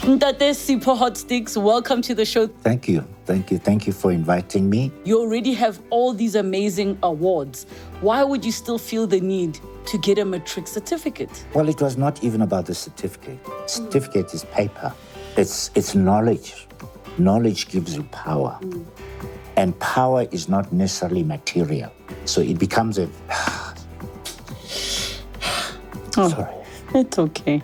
Ntate Sipho Hotstix, welcome to the show. Thank you. Thank you for inviting me. You already have all these amazing awards. Why would you still feel the need to get a Matric certificate? Well, it was not even about the certificate. Certificate is paper. It's knowledge. Knowledge gives you power. And power is not necessarily material. So it becomes a... Sorry. It's okay.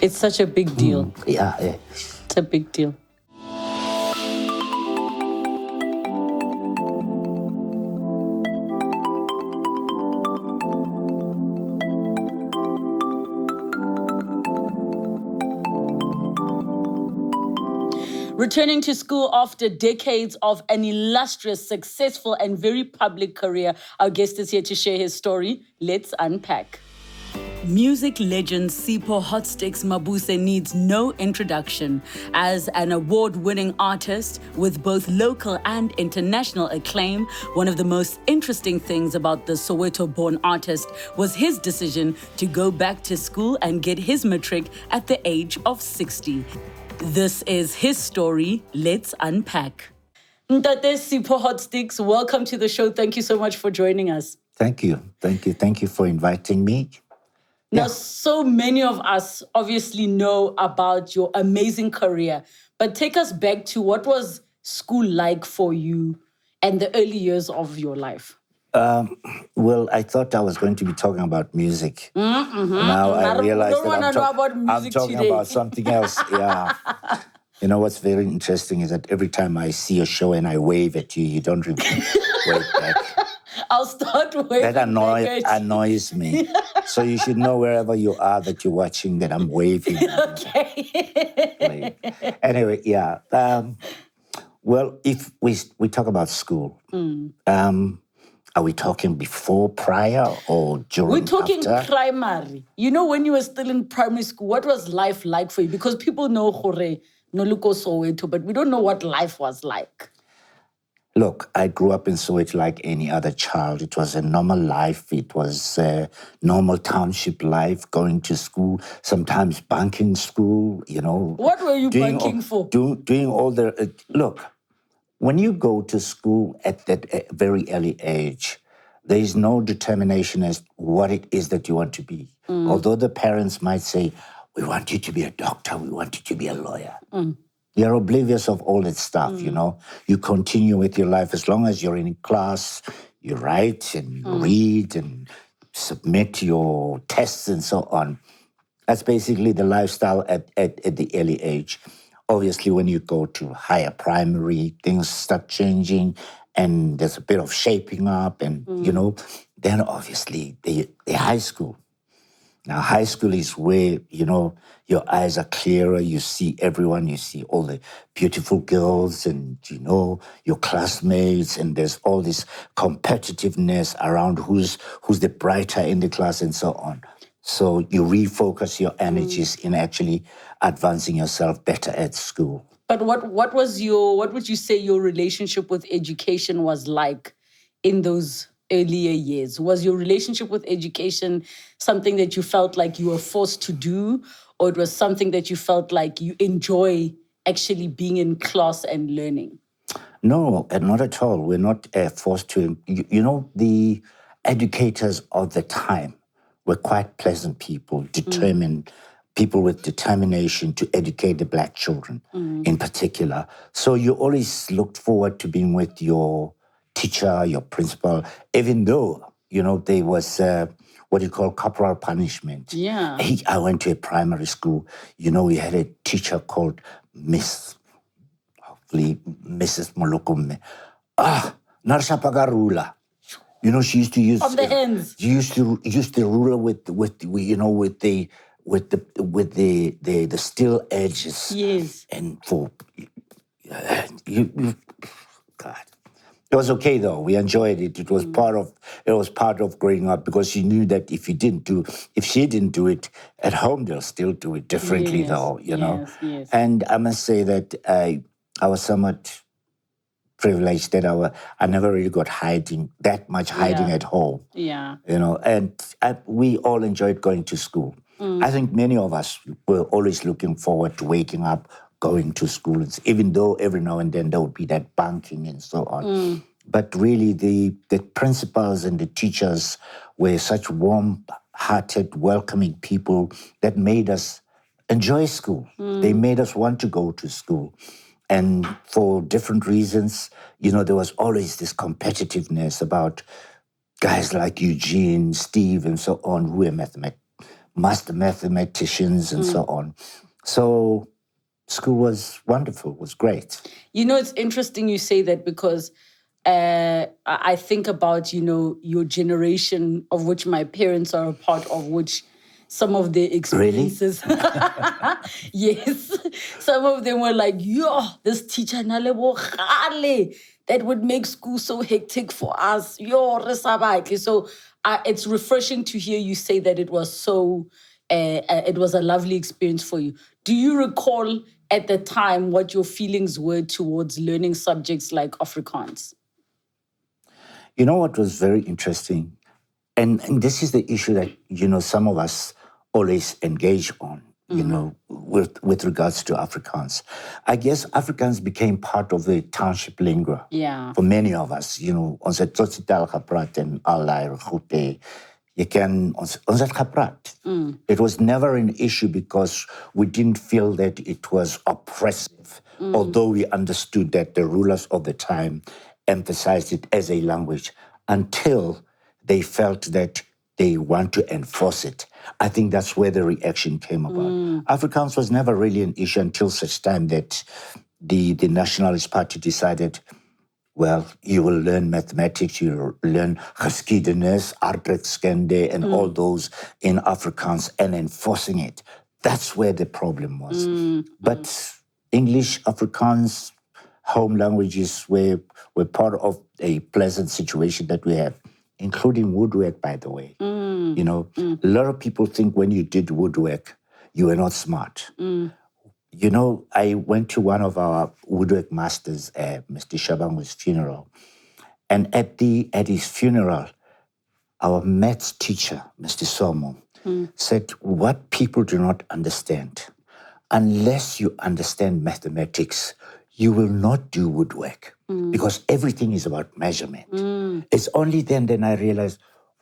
It's such a big deal. Yeah. It's a big deal. Returning to school after decades of an illustrious, successful, and very public career, our guest is here to share his story. Let's unpack. Music legend Sipho Hotstix Mabusa needs no introduction. As an award-winning artist with both local and international acclaim, one of the most interesting things about the Soweto-born artist was his decision to go back to school and get his matric at the age of 60. This is his story. Let's unpack. Ntate Sipho Hotstix, welcome to the show. Thank you so much for joining us. Thank you for inviting me. Now, so many of us obviously know about your amazing career, but take us back to what was school like for you and the early years of your life. Well, I thought I was going to be talking about music. Now I realize that I'm talking about something else. Yeah. You know what's very interesting is that every time I see a show and I wave at you, you don't wave back. I'll start waving. That annoys me. So you should know wherever you are that you're watching that I'm waving. Okay. Anyway, yeah. Well, if we talk about school, are we talking before, prior, or during, We're talking after? primary. You know, when you were still in primary school, what was life like for you? Because people know Hore, Noluko Soweto, but we don't know what life was like. Look, I grew up in Soweto like any other child. It was a normal life. It was a normal township life, going to school, sometimes bunking school, you know. What were you bunking for? Doing all the... look, when you go to school at that very early age, there is no determination as what it is that you want to be. Although the parents might say, we want you to be a doctor, we want you to be a lawyer. You're oblivious of all that stuff, you know. You continue with your life as long as you're in class, you write and you read and submit your tests and so on. That's basically the lifestyle at the early age. Obviously, when you go to higher primary, things start changing and there's a bit of shaping up and, you know, then obviously the high school. Now, high school is where, you know, your eyes are clearer, you see everyone, you see all the beautiful girls and, you know, your classmates, and there's all this competitiveness around who's the brighter in the class and so on. So you refocus your energies in actually advancing yourself better at school. But what would you say your relationship with education was like in those earlier years? Was your relationship with education something that you felt like you were forced to do, or it was something that you felt like you enjoy actually being in class and learning? No, not at all. We're not forced to. You know, the educators of the time were quite pleasant people, determined people with determination to educate the black children in particular. So you always looked forward to being with your teacher, your principal, even though, you know, there was what you call corporal punishment. Yeah. I went to a primary school. You know, we had a teacher called Mrs. Molukume. Narsha Pagarula. You know, she used to use on the ends. She used the ruler with the steel edges. Yes. And for God. It was okay though. We enjoyed it. It was part of growing up, because she knew that if she didn't do it at home, they'll still do it differently though, you know. Yes. And I must say that I was somewhat privileged that I never really got that much hiding at home. Yeah. You know, and we all enjoyed going to school. I think many of us were always looking forward to waking up, going to school, even though every now and then there would be that bunking and so on. But really, the principals and the teachers were such warm-hearted, welcoming people that made us enjoy school. They made us want to go to school. And for different reasons, there was always this competitiveness about guys like Eugene, Steve, and so on, who were master mathematicians and so on. So school was wonderful, was great. It's interesting you say that because I think about, your generation of which my parents are a part of, which some of their experiences. Really? Yes. Some of them were like, this teacher, that would make school so hectic for us. So it's refreshing to hear you say that it was it was a lovely experience for you. Do you recall at the time what your feelings were towards learning subjects like Afrikaans? You know what was very interesting? And this is the issue that, some of us always engage on, with regards to Afrikaans. I guess Afrikaans became part of the township lingua. Yeah. For many of us, ons het tot die taal gepraat en allerlei goede. Ons het gepraat. It was never an issue because we didn't feel that it was oppressive, although we understood that the rulers of the time emphasized it as a language until they felt that they want to enforce it. I think that's where the reaction came about. Afrikaans was never really an issue until such time that the Nationalist Party decided, well, you will learn mathematics, you will learn geschiedenis, arbeidskunde, and all those in Afrikaans and enforcing it. That's where the problem was. But English, Afrikaans, home languages were part of a pleasant situation that we have, including woodwork, by the way. A lot of people think when you did woodwork, you were not smart. I went to one of our woodwork masters at Mr. Shabangu's funeral. And at his funeral, our maths teacher, Mr. Somo, said, what people do not understand, unless you understand mathematics, you will not do woodwork because everything is about measurement. It's only then I realized,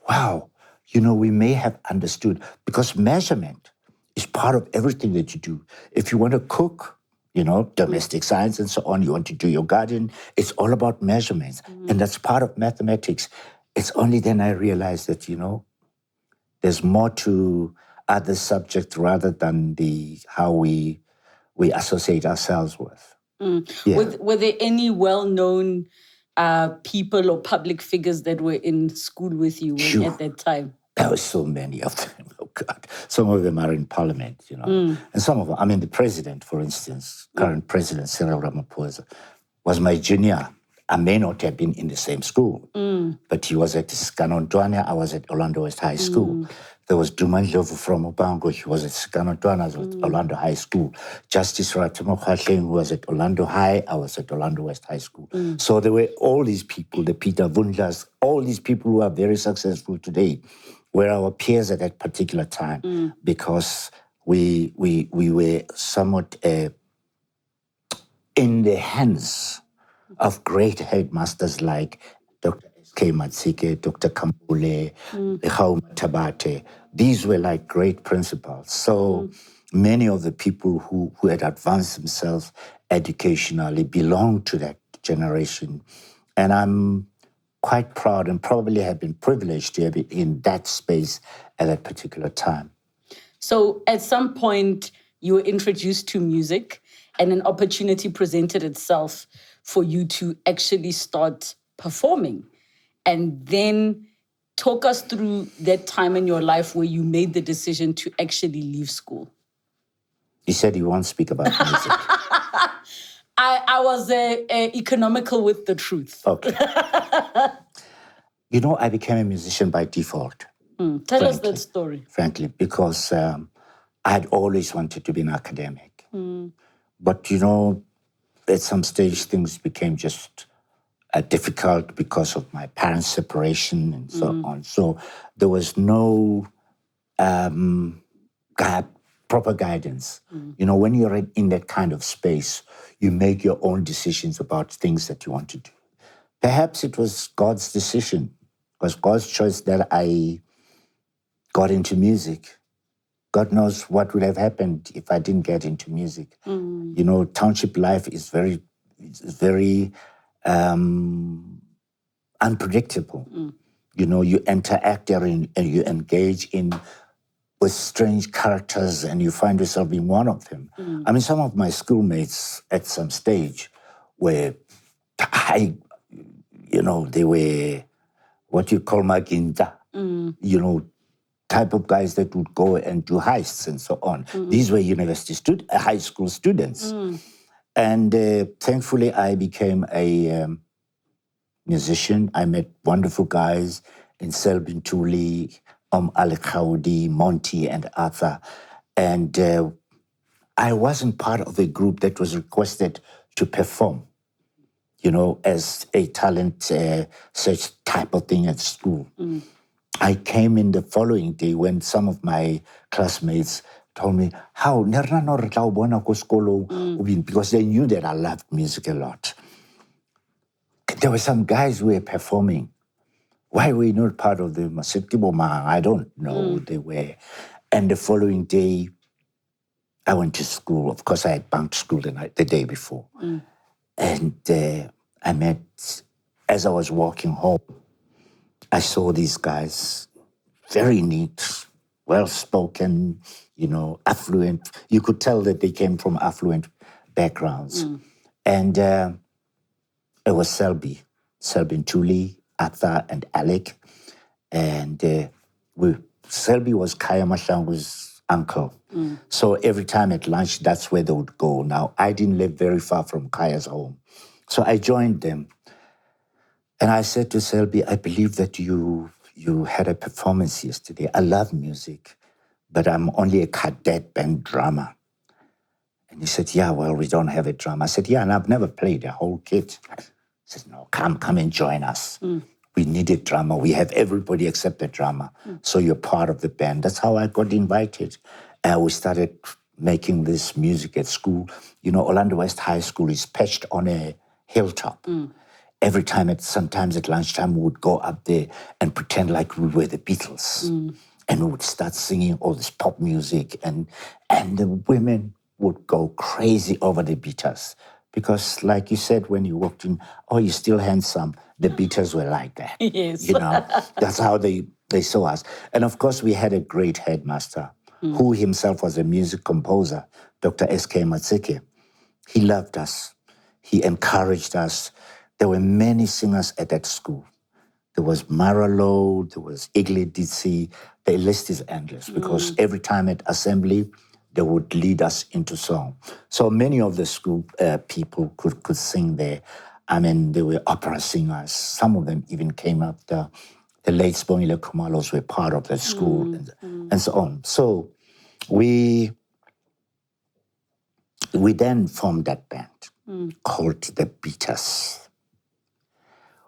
wow, we may have understood because measurement is part of everything that you do. If you want to cook, domestic science and so on, you want to do your garden, it's all about measurements. And that's part of mathematics. It's only then I realized that, there's more to other subjects rather than how we associate ourselves with. Yeah. Were there any well-known people or public figures that were in school with you at that time? There were so many of them. Oh, God. Some of them are in parliament, And some of them, the president, for instance, current president, Cyril Ramaphosa, was my junior. I may not have been in the same school, but he was at Skanondwana, I was at Orlando West High School. There was Duman Ndlovu from Ubango, he was at Skanondwana, I was at Orlando High School. Justice Ratimo Khatleng, who was at Orlando High, I was at Orlando West High School. So there were all these people, the Peter Vundlas, all these people who are very successful today were our peers at that particular time because we were somewhat in the hands of great headmasters like Dr. S.K. Matsike, Dr. Kambule, Lehau Tabate. These were like great principals. So many of the people who had advanced themselves educationally belonged to that generation. And I'm quite proud and probably have been privileged to be in that space at that particular time. So at some point, you were introduced to music and an opportunity presented itself for you to actually start performing. And then talk us through that time in your life where you made the decision to actually leave school. You said you won't speak about music. I was economical with the truth. Okay. I became a musician by default. Tell us that story. Frankly, because I had always wanted to be an academic. But, at some stage, things became just difficult because of my parents' separation and so on. So there was no proper guidance. You know, when you're in that kind of space, you make your own decisions about things that you want to do. Perhaps it was God's decision, it was God's choice that I got into music. God knows what would have happened if I didn't get into music. You know, township life is very unpredictable. You know, you interact there and you engage with strange characters, and you find yourself being one of them. I mean, some of my schoolmates at some stage were they were what you call maginta, type of guys that would go and do heists and so on. These were high school students. And thankfully, I became a musician. I met wonderful guys in Selbin Tuli, Ali Khawdi, Monty, and Arthur. And I wasn't part of a group that was requested to perform, as a talent search type of thing at school. I came in the following day when some of my classmates told me, how, because they knew that I loved music a lot. There were some guys who were performing. Why were you not part of them? I said, I don't know. They were. And the following day, I went to school. Of course, I had bunked school the day before. And I met, as I was walking home, I saw these guys, very neat, well-spoken, affluent. You could tell that they came from affluent backgrounds. And it was Selby Ntuli, Arthur, and Alec. And Selby was Kaya Mashangu's uncle. So every time at lunch, that's where they would go. Now, I didn't live very far from Kaya's home. So I joined them. And I said to Selby, I believe that you had a performance yesterday. I love music, but I'm only a cadet band drummer. And he said, yeah, well, we don't have a drum. I said, yeah, and I've never played a whole kit. He said, no, come and join us. We need a drummer. We have everybody except the drummer. So you're part of the band. That's how I got invited. We started making this music at school. Orlando West High School is perched on a hilltop. Every time, sometimes at lunchtime, we would go up there and pretend like we were the Beatles. And we would start singing all this pop music. And the women would go crazy over the beaters. Because like you said, when you walked in, oh, you're still handsome. The beaters were like that. Yes. That's how they saw us. And of course, we had a great headmaster who himself was a music composer, Dr. S.K. Matsike. He loved us. He encouraged us. There were many singers at that school. There was Maralo, there was Igle Ditsi. The list is endless because every time at assembly, they would lead us into song. So many of the school people could sing there. I mean, they were opera singers. Some of them even came up. The late Sibongile Khumalos were part of that school and so on. So we then formed that band called the Beaters.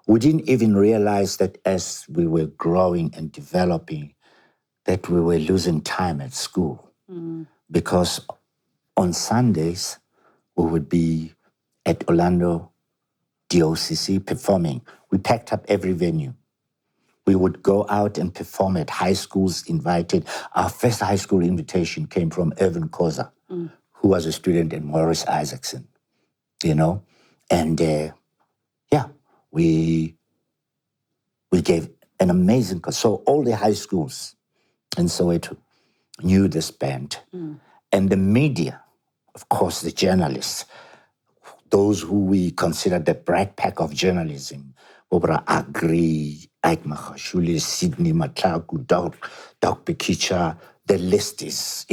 We didn't even realize that as we were growing and developing, that we were losing time at school. Because on Sundays, we would be at Orlando DOCC performing. We packed up every venue. We would go out and perform at high schools invited. Our first high school invitation came from Irvin Koza, who was a student at Morris Isaacson, And we gave an amazing, so all the high schools in Soweto knew this band. And the media, of course, the journalists, those who we consider the Brad Pack of journalism, Bobra Agri, Ike Magashule, Sidney Matlaku, Doug Pekicha, the list is,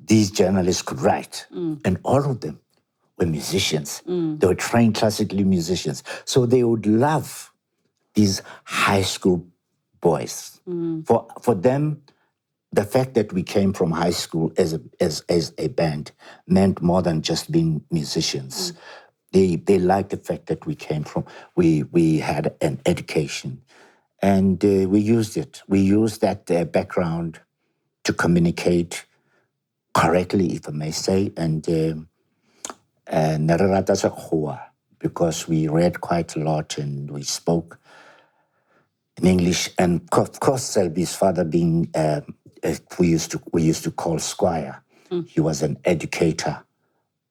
these journalists could write. And all of them were musicians. They were trained classically musicians. So they would love these high school boys. For them, the fact that we came from high school as a band meant more than just being musicians. They liked the fact that we came from, we had an education. And we used it. We used that background to communicate correctly, if I may say, and Nererata Sekgowa, because we read quite a lot and we spoke in English. And of course, Selby's father being we used to call Squire. He was an educator.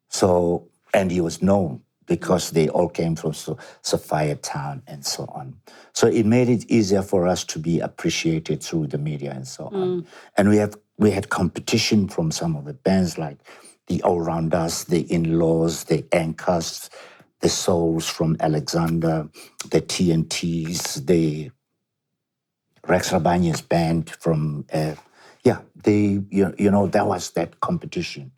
So, and he was known because they all came from Sophia Town and so on. So it made it easier for us to be appreciated through the media and so on. And we had competition from some of the bands like the All-Rounders, the In-Laws, the Anchors, the Souls from Alexander, the TNTs, the Rex Rabani's band from, there was that competition.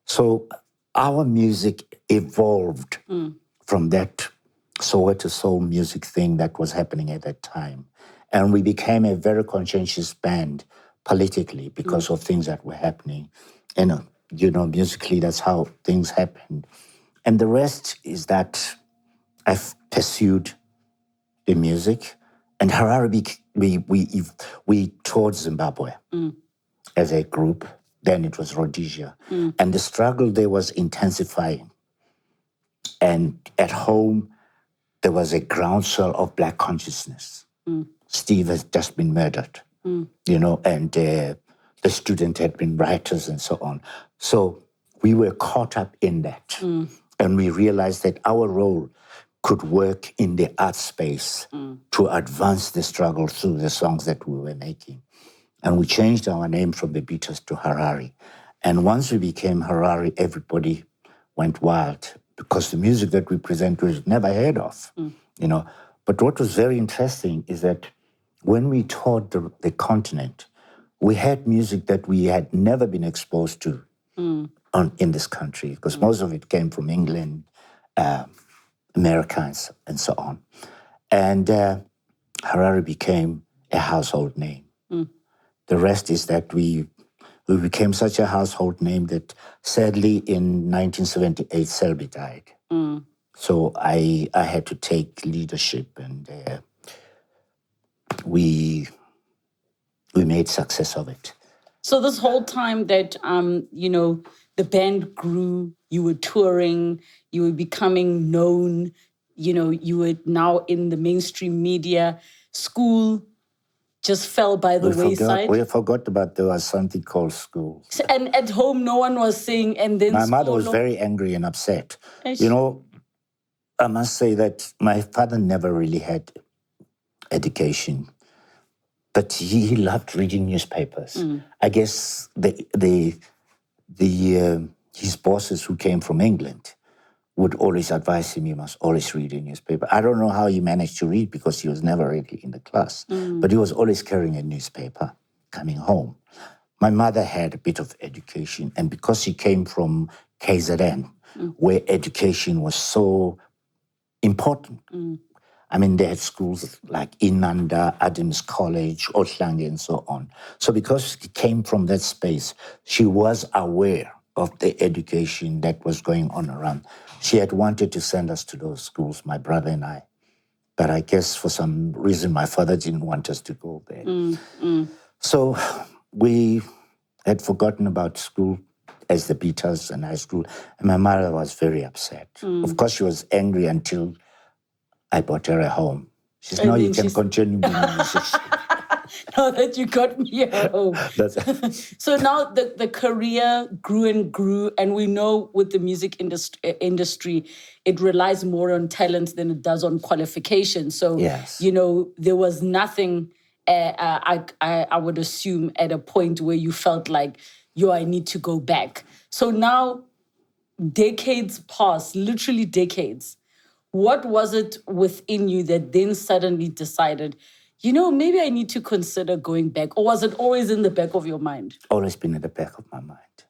So our music evolved from that Soweto soul music thing that was happening at that time. And we became a very conscientious band politically because of things that were happening. And, musically, that's how things happened. And the rest is that I've pursued the music. And Harare, we toured Zimbabwe as a group. Then it was Rhodesia. And the struggle there was intensifying. And at home, there was a groundswell of Black consciousness. Steve has just been murdered, and the student had been writers and so on. So we were caught up in that. And we realized that our role could work in the art space to advance the struggle through the songs that we were making. And we changed our name from the Beatles to Harare. And once we became Harare, everybody went wild because the music that we present was never heard of, But what was very interesting is that when we toured the continent, we had music that we had never been exposed to in this country because most of it came from England, Americans, and so on. And Harare became a household name. The rest is that we became such a household name that sadly in 1978, Selby died. So I had to take leadership and we made success of it. So this whole time that, the band grew, you were touring, you were becoming known, you were now in the mainstream media, school just fell by the wayside. We forgot about there was something called school. So, and at home, no one was saying, and then my mother was very angry and upset. I must say that my father never really had education, but he loved reading newspapers. I guess his bosses who came from England would always advise him, you must always read a newspaper. I don't know how he managed to read because he was never really in the class, but he was always carrying a newspaper coming home. My mother had a bit of education, and because she came from KZN, where education was so important. I mean, they had schools like Inanda, Adams College, Ohlange, and so on. So because she came from that space, she was aware of the education that was going on around. She had wanted to send us to those schools, my brother and I. But I guess for some reason, my father didn't want us to go there. So we had forgotten about school as the Beatles and high school. And my mother was very upset. Of course, she was angry until I brought her a home. She said, no, you can continue being a musician. Now that you got me at home. So now the career grew, and we know with the music industry, it relies more on talent than it does on qualification. So, yes. There was nothing, I would assume, at a point where you felt like, I need to go back. So now, decades pass, literally decades. What was it within you that then suddenly decided, maybe I need to consider going back? Or was it always in the back of your mind? Always been in the back of my mind.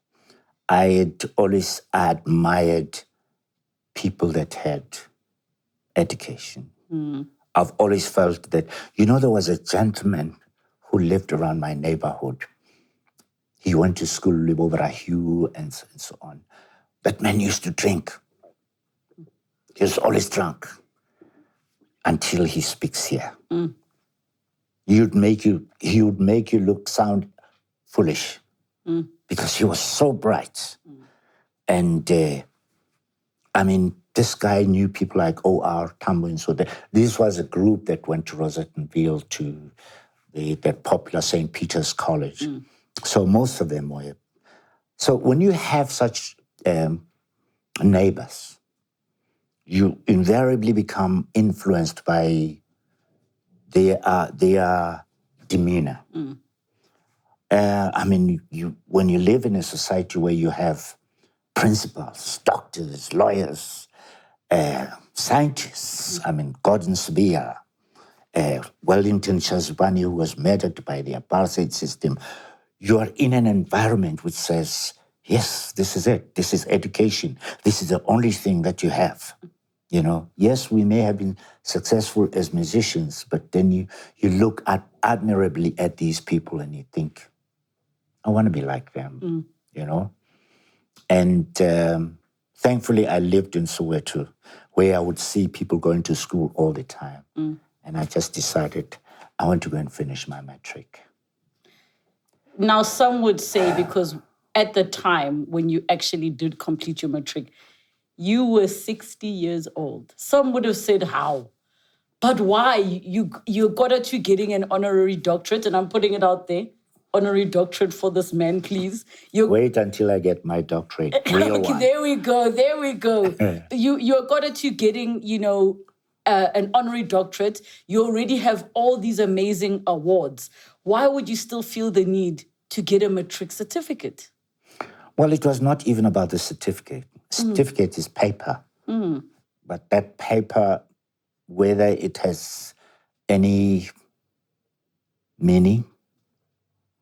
I had always admired people that had education. I've always felt that, there was a gentleman who lived around my neighborhood. He went to school, Relebogile and so on. That man used to drink. He was always drunk until he speaks here. He would make you sound foolish because he was so bright. And I mean, this guy knew people like O.R. Tambo, and so this was a group that went to Rosettenville to that popular St. Peter's College. So most of them were. So when you have such neighbors, you invariably become influenced by their demeanor. I mean, when you live in a society where you have principals, doctors, lawyers, scientists, I mean, Gordon Spear, Wellington Shazbani, who was murdered by the apartheid system, you are in an environment which says, yes, this is it. This is education. This is the only thing that you have. You know, yes, we may have been successful as musicians, but then you look admirably at these people and you think, I want to be like them, you know. And thankfully, I lived in Soweto, where I would see people going to school all the time. And I just decided I want to go and finish my matric. Now, some would say, because at the time when you actually did complete your matric, you were 60 years old. Some would have said, how? But why? You got it to getting an honorary doctorate, and I'm putting it out there. Honorary doctorate for this man, please. Wait until I get my doctorate, real one. There we go. You got it to getting, an honorary doctorate. You already have all these amazing awards. Why would you still feel the need to get a matric certificate? Well, it was not even about the certificate. Certificate is paper. But that paper, whether it has any meaning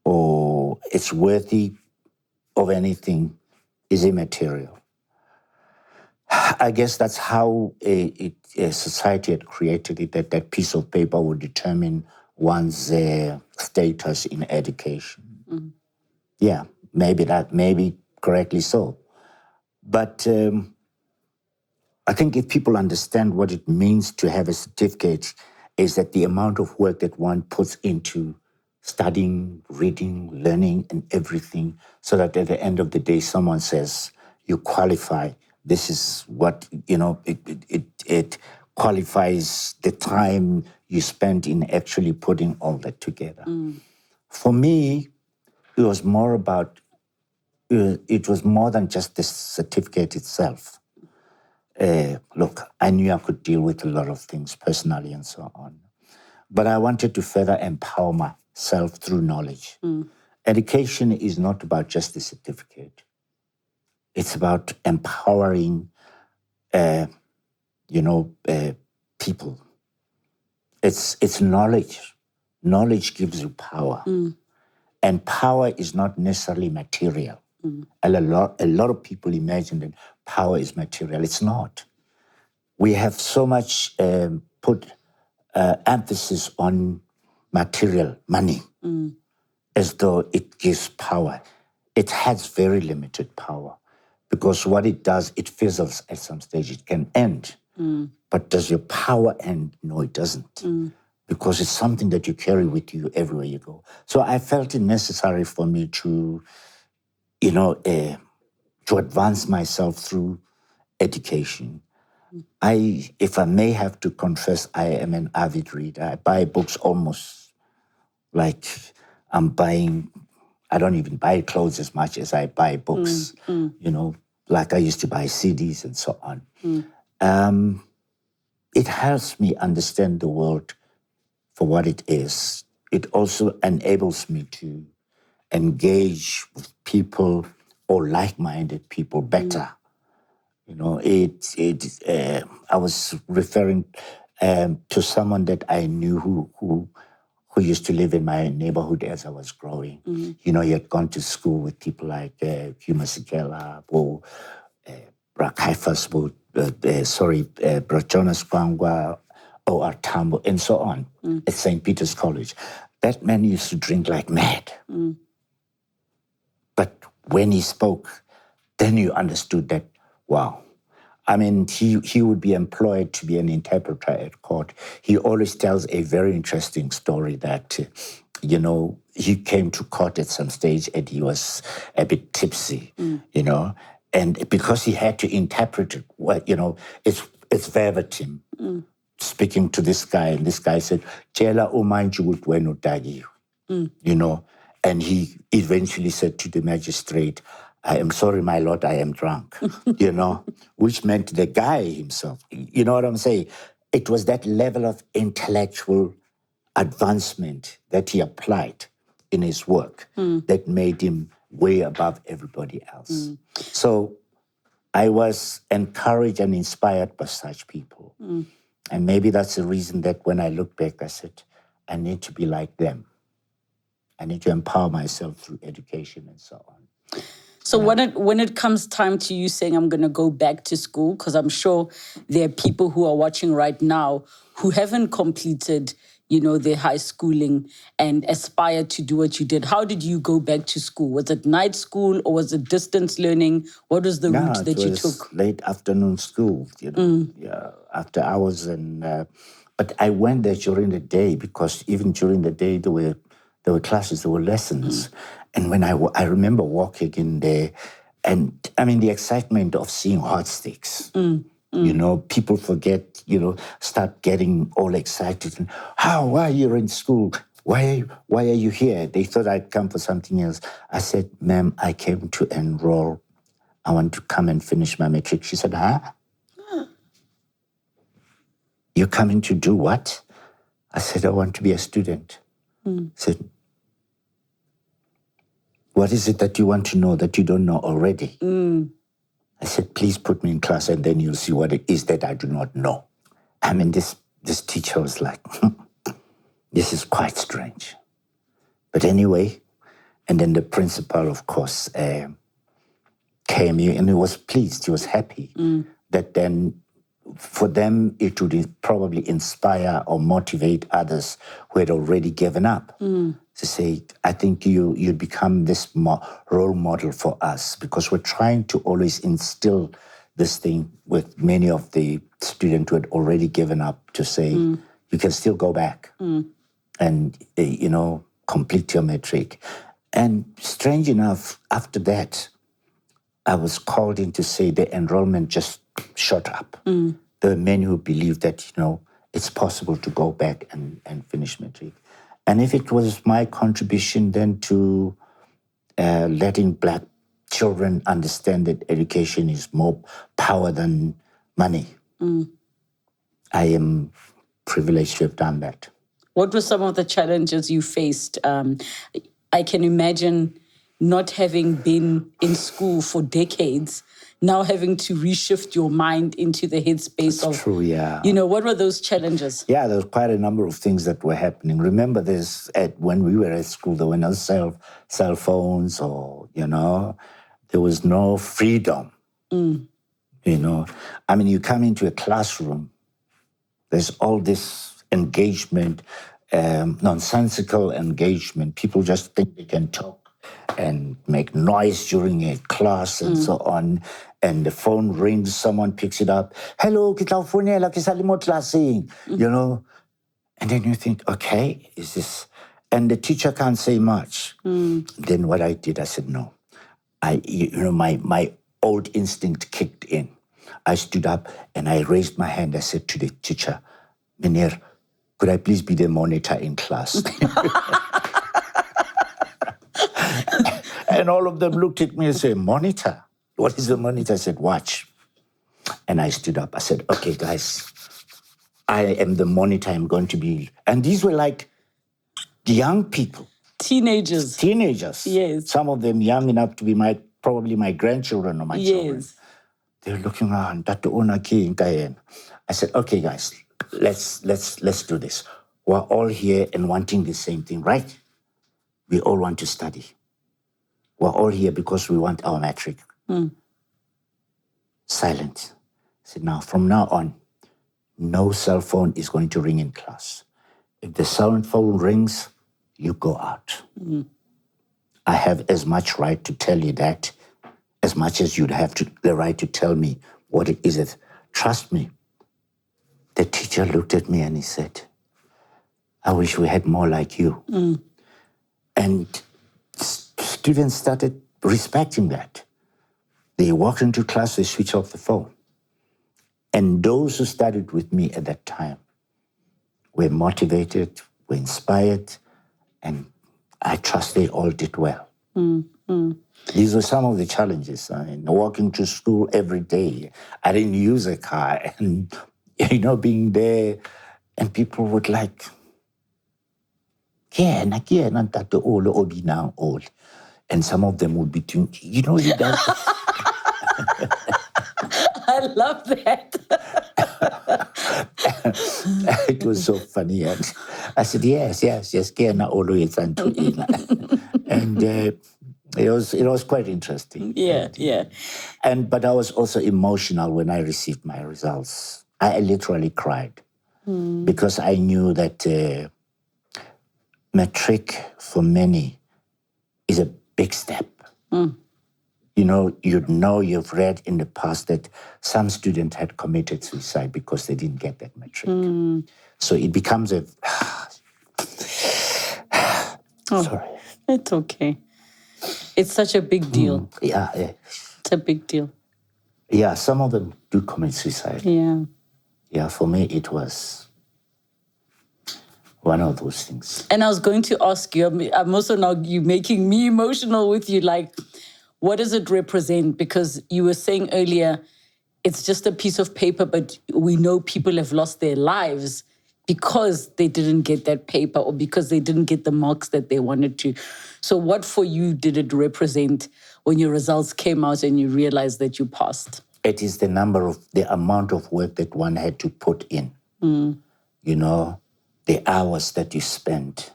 or it's worthy of anything, is immaterial. I guess that's how a society had created it, that piece of paper would determine one's status in education. Yeah, maybe correctly so. But I think if people understand what it means to have a certificate, is that the amount of work that one puts into studying, reading, learning, and everything, so that at the end of the day, someone says, you qualify. This is what, it qualifies the time you spent in actually putting all that together. For me, it was more than just the certificate itself. Look, I knew I could deal with a lot of things personally and so on. But I wanted to further empower myself through knowledge. Education is not about just the certificate. It's about empowering, people. It's knowledge. Knowledge gives you power. And power is not necessarily material. A lot of people imagine that power is material. It's not. We have so much put emphasis on material, money, as though it gives power. It has very limited power because what it does, it fizzles at some stage. It can end. But does your power end? No, it doesn't. Because it's something that you carry with you everywhere you go. So I felt it necessary for me to advance myself through education. If I may have to confess, I am an avid reader. I buy books almost like I don't even buy clothes as much as I buy books, like I used to buy CDs and so on. It helps me understand the world for what it is. It also enables me to engage with people or like-minded people better. I was referring to someone that I knew who used to live in my neighborhood as I was growing. He had gone to school with people like Hugh Masekela, Rakaifas, Jonas Kwangwa, O.R. Tambo, and so on, at St. Peter's College. That man used to drink like mad. But when he spoke, then you understood that, wow, I mean, he would be employed to be an interpreter at court. He always tells a very interesting story that, he came to court at some stage and he was a bit tipsy, and because he had to interpret it, it's verbatim. Speaking to this guy, and this guy said, "Tshela umantshi ukuthi wena udakiwe," and he eventually said to the magistrate, "I am sorry, my lord, I am drunk," which meant the guy himself, you know what I'm saying? It was that level of intellectual advancement that he applied in his work that made him way above everybody else. So I was encouraged and inspired by such people. And maybe that's the reason that when I look back, I said, I need to be like them. I need to empower myself through education and so on. So when it comes time to you saying, I'm going to go back to school, because I'm sure there are people who are watching right now who haven't completed, their high schooling and aspire to do what you did. How did you go back to school? Was it night school or was it distance learning? What was the route that you took? Late afternoon school, after hours. But I went there during the day because even during the day there were classes, there were lessons. And when I remember walking in there, and I mean the excitement of seeing Hotstix. People forget, start getting all excited. And, why are you in school? Why are you here? They thought I'd come for something else. I said, "Ma'am, I came to enroll. I want to come and finish my matric." She said, "Huh? You're coming to do what?" I said, "I want to be a student." I said, "What is it that you want to know that you don't know already?" I said, "Please put me in class and then you'll see what it is that I do not know." I mean, this teacher was like, this is quite strange. But anyway, and then the principal, of course, came here and he was pleased, he was happy that then for them it would probably inspire or motivate others who had already given up. To say, "I think you'd become this role model for us," because we're trying to always instill this thing with many of the students who had already given up to say, you can still go back and, complete your matric. And strange enough, after that, I was called in to say the enrollment just shot up. There were many who believed that, it's possible to go back and finish matric. And if it was my contribution then to letting Black children understand that education is more power than money, I am privileged to have done that. What were some of the challenges you faced? I can imagine not having been in school for decades, now having to reshift your mind into the headspace of... True, yeah. What were those challenges? Yeah, there was quite a number of things that were happening. Remember when we were at school, there were no cell phones or, there was no freedom. I mean, you come into a classroom, there's all this engagement, nonsensical engagement. People just think they can talk and make noise during a class and so on. And the phone rings, someone picks it up. "Hello, ke tla o founela, ke sa le mo tlaseng," And then you think, okay, is this... And the teacher can't say much. Then what I did, I said, no. My old instinct kicked in. I stood up and I raised my hand. I said to the teacher, "Meneer, could I please be the monitor in class?" And all of them looked at me and said, "Monitor? What is a monitor?" I said, "Watch." And I stood up. I said, "Okay, guys, I am the monitor. I'm going to be..." And these were like young people. Teenagers. Yes. Some of them young enough to be probably my grandchildren or my children. They were looking around. I said, "Okay, guys, let's do this. We're all here and wanting the same thing, right? We all want to study. We're all here because we want our matric." Silence. I said, "Now, from now on, no cell phone is going to ring in class. If the cell phone rings, you go out. I have as much right to tell you that as much as you'd have the right to tell me What is it? Trust me. The teacher looked at me and he said, I wish we had more like you. And students started respecting that. They walked into class, they switch off the phone. And those who studied with me at that time were motivated, were inspired, and I trust they all did well. These were some of the challenges. Walking to school every day. I didn't use a car. And, being there, and people would like, and some of them would be doing, he does. I love that. It was so funny. And I said, yes, and it was quite interesting. Yeah. But I was also emotional when I received my results. I literally cried because I knew that Matric for many is a big step. You've read in the past that some students had committed suicide because they didn't get that Matric. So it becomes a... Sorry. It's okay. It's such a big deal. Yeah. It's a big deal. Yeah, some of them do commit suicide. Yeah. Yeah, for me, it was one of those things. And I was going to ask you, I'm also now you making me emotional with you, like, what does it represent? Because you were saying earlier, it's just a piece of paper, but we know people have lost their lives because they didn't get that paper or because they didn't get the marks that they wanted to. So what for you did it represent when your results came out and you realized that you passed? It is the amount of work that one had to put in. The hours that you spent,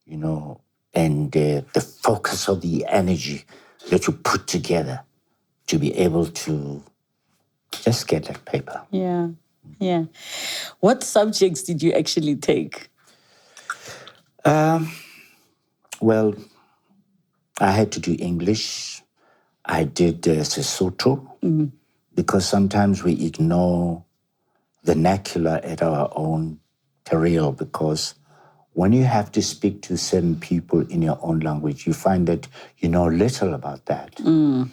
and the focus of the energy that you put together to be able to just get that paper. Yeah. What subjects did you actually take? Well, I had to do English. I did Sesotho because sometimes we ignore vernacular at our own peril, because when you have to speak to certain people in your own language, you find that you know little about that. And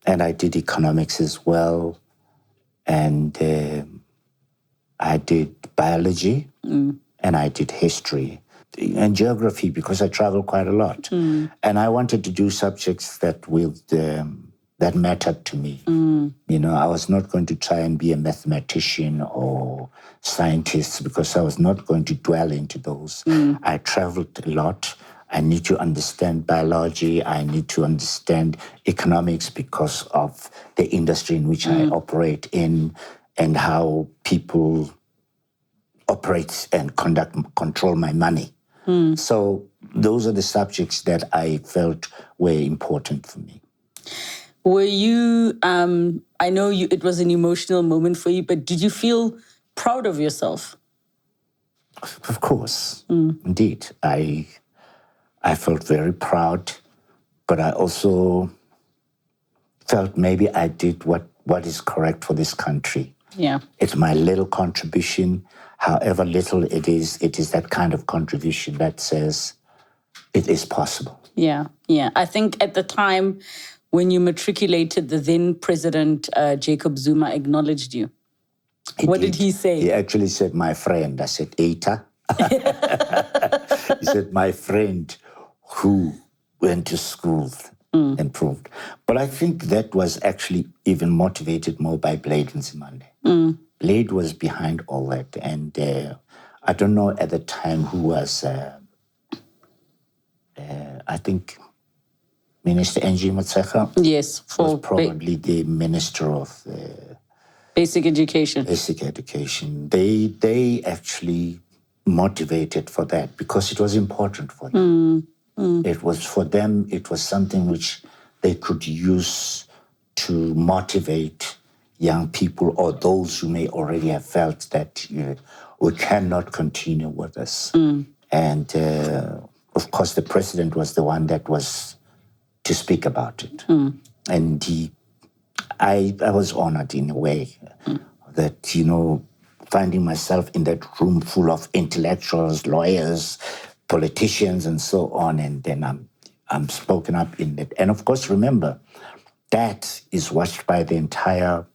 I did economics as well. And I did biology and I did history and geography because I traveled quite a lot. And I wanted to do subjects that mattered to me. I was not going to try and be a mathematician or scientist because I was not going to dwell into those. I traveled a lot. I need to understand biology. I need to understand economics because of the industry in which I operate in and how people operate and control my money. So those are the subjects that I felt were important for me. Were you, I know it was an emotional moment for you, but did you feel proud of yourself? Of course, indeed. I felt very proud, but I also felt maybe I did what is correct for this country. Yeah. It's my little contribution. However little it is that kind of contribution that says it is possible. Yeah. I think at the time when you matriculated, the then president, Jacob Zuma, acknowledged you. What did he say? He actually said, my friend. I said, Eta. He said, my friend who went to school and proved. But I think that was actually even motivated more by Blade and Zimande. Blade was behind all that. And I don't know at the time who was, I think, Minister Angie Motshekga. Yes. Was probably the Minister of Basic Education. Basic Education. They actually motivated for that because it was important for them. It was for them, it was something which they could use to motivate young people or those who may already have felt that we cannot continue with this. And of course, the president was the one that was to speak about it. And I was honored in a way that, finding myself in that room full of intellectuals, lawyers, politicians, and so on, and then I'm spoken up in it. And of course, remember, that is watched by the entire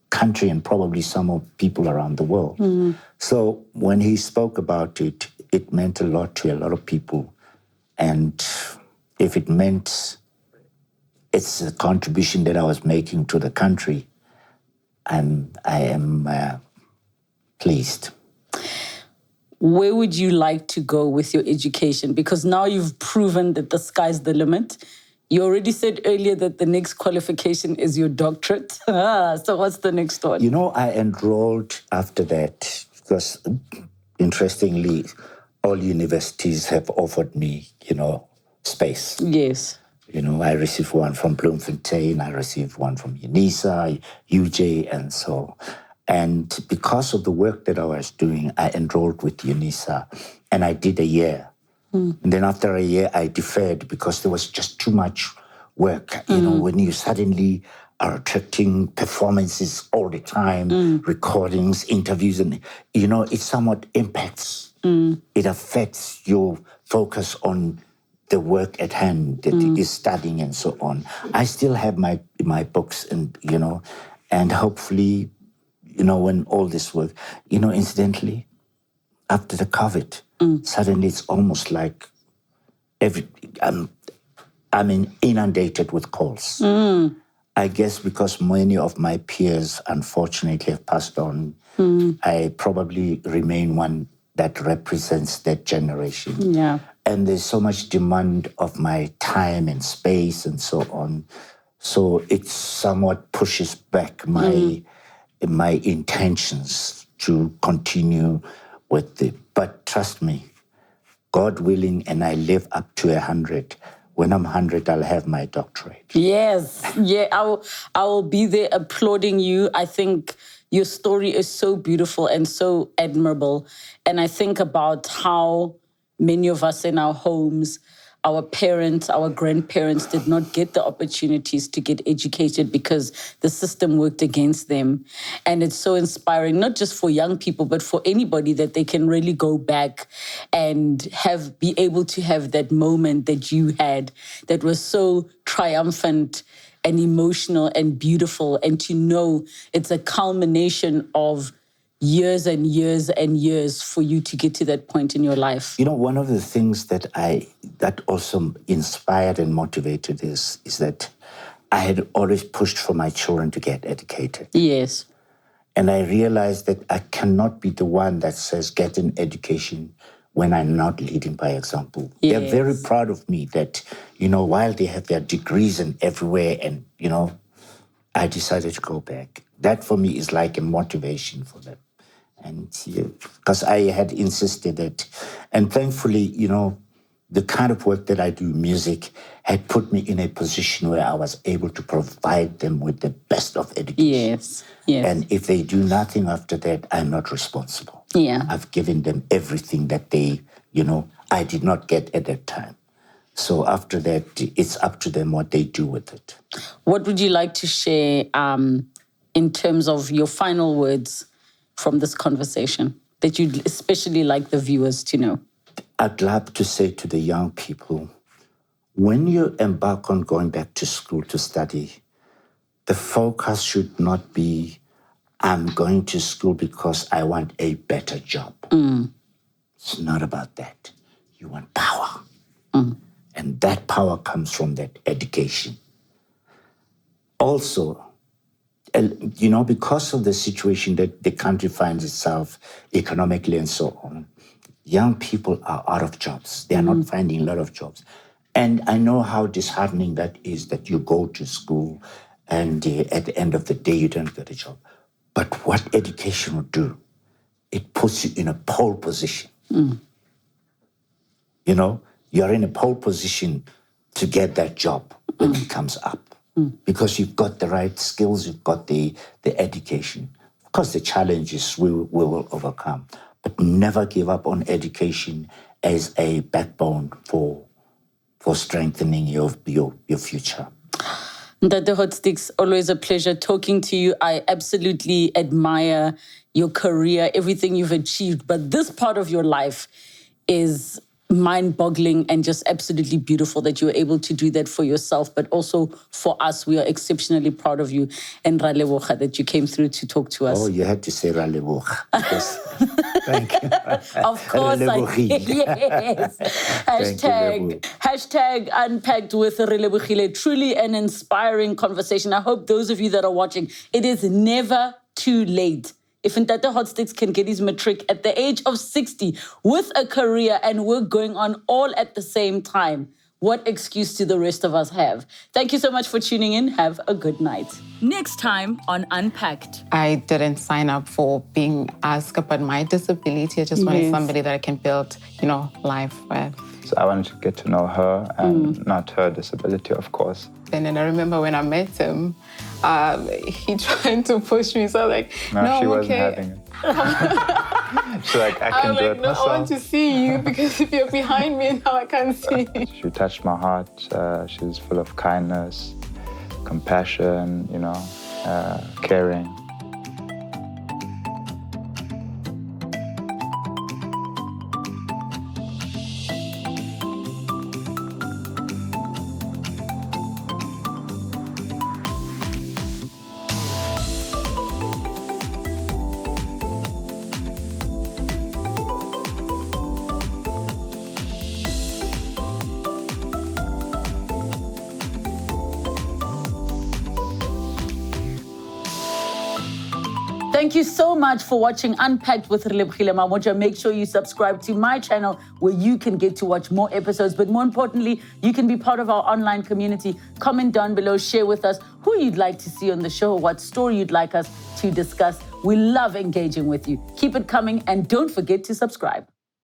country and probably some of people around the world. So when he spoke about it, it meant a lot to a lot of people. And if it meant it's a contribution that I was making to the country, I am pleased. Where would you like to go with your education? Because now you've proven that the sky's the limit. You already said earlier that the next qualification is your doctorate. So what's the next one? I enrolled after that because, interestingly, all universities have offered me, space. Yes. I received one from Bloemfontein, I received one from UNISA, UJ, and so. And because of the work that I was doing, I enrolled with UNISA, and I did a year. And then after a year, I deferred because there was just too much work. When you suddenly are attracting performances all the time, recordings, interviews, and, it somewhat impacts. It affects your focus on the work at hand that is studying and so on. I still have my books and hopefully, when all this work, incidentally, after the COVID, suddenly it's almost like I'm inundated with calls. I guess because many of my peers, unfortunately, have passed on, I probably remain one that represents that generation. Yeah. And there's so much demand of my time and space and so on. So it somewhat pushes back my intentions to continue with it. But trust me, God willing, and I live up to 100. When I'm 100, I'll have my doctorate. Yes. Yeah, I will be there applauding you. I think your story is so beautiful and so admirable. And I think about how many of us in our homes, our parents, our grandparents did not get the opportunities to get educated because the system worked against them. And it's so inspiring, not just for young people, but for anybody, that they can really go back and be able to have that moment that you had that was so triumphant and emotional and beautiful, and to know it's a culmination of years and years and years for you to get to that point in your life. One of the things that also inspired and motivated is that I had always pushed for my children to get educated. Yes. And I realized that I cannot be the one that says get an education when I'm not leading by example. Yes. They're very proud of me that, while they have their degrees and everywhere, and, I decided to go back. That for me is like a motivation for them. And because I had insisted that, and thankfully, the kind of work that I do, music, had put me in a position where I was able to provide them with the best of education. Yes, yes. And if they do nothing after that, I'm not responsible. Yeah. I've given them everything that they, I did not get at that time. So after that, it's up to them what they do with it. What would you like to share in terms of your final words from this conversation that you'd especially like the viewers to know? I'd love to say to the young people, when you embark on going back to school to study, the focus should not be, I'm going to school because I want a better job. It's not about that. You want power. And that power comes from that education. Also, because of the situation that the country finds itself economically and so on, young people are out of jobs. They are not finding a lot of jobs. And I know how disheartening that is, that you go to school and at the end of the day, you don't get a job. But what education will do, it puts you in a pole position. You're in a pole position to get that job when it comes up. Because you've got the right skills, you've got the education. Of course, the challenges we will overcome. But never give up on education as a backbone for strengthening your future. Ntate Hotstix, always a pleasure talking to you. I absolutely admire your career, everything you've achieved, but this part of your life is mind-boggling and just absolutely beautiful that you were able to do that for yourself, but also for us. We are exceptionally proud of you, and Relebogile that you came through to talk to us. Oh, you had to say Relebogile. Yes. Thank you. Of course, yes. Hashtag Unpacked with Relebogile. Truly an inspiring conversation. I hope those of you that are watching, it is never too late. If Ntate Hotstix can get his matric at the age of 60 with a career and we're going on all at the same time, what excuse do the rest of us have? Thank you so much for tuning in. Have a good night. Next time on Unpacked. I didn't sign up for being asked about my disability. I just wanted somebody that I can build, life with. So I wanted to get to know her and not her disability, of course. And then I remember when I met him, he tried to push me. So I was like, no, she I'm wasn't okay. having it. She's like, I can do it No, myself. I want to see you because if you're behind me now, I can't see. She touched my heart. She's full of kindness, compassion, caring. Thank you so much for watching Unpacked with Relebogile Mabotja. Make sure you subscribe to my channel where you can get to watch more episodes. But more importantly, you can be part of our online community. Comment down below, share with us who you'd like to see on the show, what story you'd like us to discuss. We love engaging with you. Keep it coming and don't forget to subscribe.